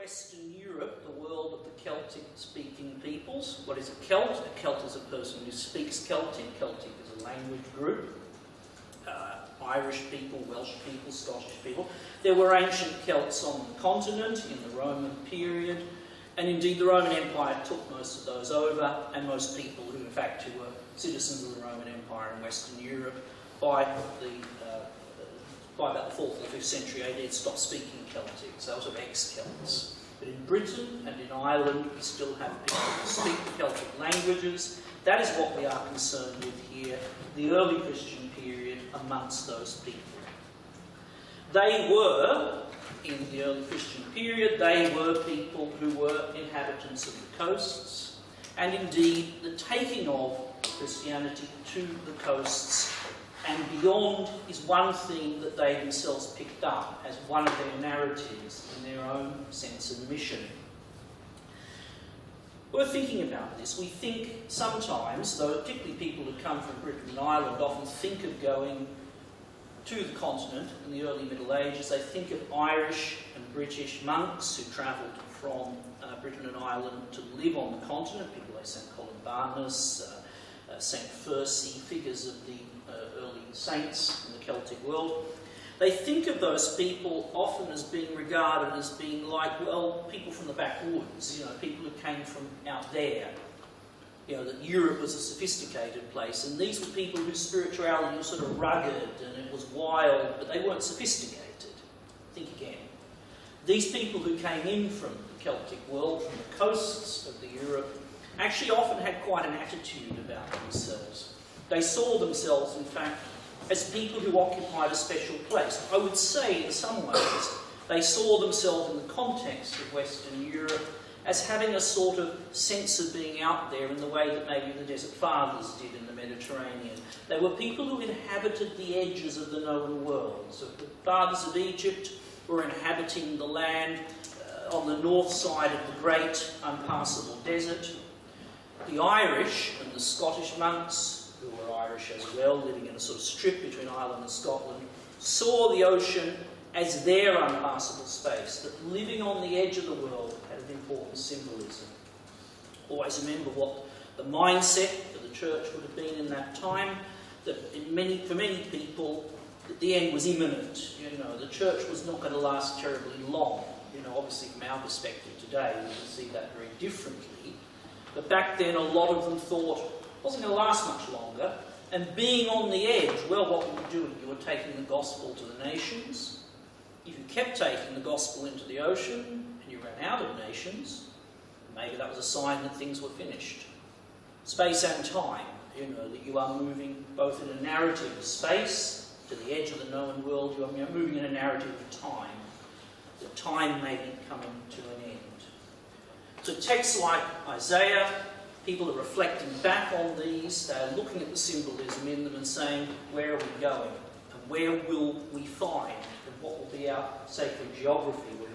Western Europe, the world of the Celtic-speaking peoples. What is a Celt? A Celt is a person who speaks Celtic. Celtic is a language group. Irish people, Welsh people, Scottish people. There were ancient Celts on the continent in the Roman period, and indeed the Roman Empire took most of those over, and most people who in fact who were citizens of the Roman Empire in Western Europe by about the 4th or 5th century AD had stopped speaking Celtic, so they were sort of ex-Celts. But in Britain and in Ireland we still have people who speak the Celtic languages. That is what we are concerned with here, the early Christian period amongst those people. They were, in the early Christian period, they were people who were inhabitants of the coasts, and indeed the taking of Christianity to the coasts and beyond is one thing that they themselves picked up as one of their narratives in their own sense of mission. We're thinking about this. We think sometimes, though particularly people who come from Britain and Ireland often think of going to the continent in the early Middle Ages. They think of Irish and British monks who travelled from Britain and Ireland to live on the continent, people like St Columbanus, St Fursey, figures of the early saints in the Celtic world. They think of those people often as being regarded as being like, well, people from the backwoods, people who came from out there. That Europe was a sophisticated place, and these were people whose spirituality was sort of rugged and it was wild, but they weren't sophisticated. Think again. These people who came in from the Celtic world, from the coasts of the Europe, actually often had quite an attitude about themselves. They saw themselves, in fact, as people who occupied a special place. I would say, in some ways, they saw themselves in the context of Western Europe as having a sort of sense of being out there in the way that maybe the Desert Fathers did in the Mediterranean. They were people who inhabited the edges of the known world. So the Fathers of Egypt were inhabiting the land on the north side of the great unpassable desert. The Irish and the Scottish monks, who were Irish as well, living in a sort of strip between Ireland and Scotland, saw the ocean as their unpassable space, that living on the edge of the world had an important symbolism. Always remember what the mindset for the church would have been in that time, that for many people, the end was imminent. The church was not going to last terribly long. Obviously from our perspective today, we can see that very differently. But back then, a lot of them thought it wasn't going to last much longer. And being on the edge, well, what were you doing? You were taking the gospel to the nations. If you kept taking the gospel into the ocean and you ran out of nations, maybe that was a sign that things were finished. Space and time, that you are moving both in a narrative of space to the edge of the known world, you are moving in a narrative of time. The time may be coming to an end. So texts like Isaiah, people are reflecting back on these, they're looking at the symbolism in them and saying, where are we going? And where will we find? And what will be our sacred geography when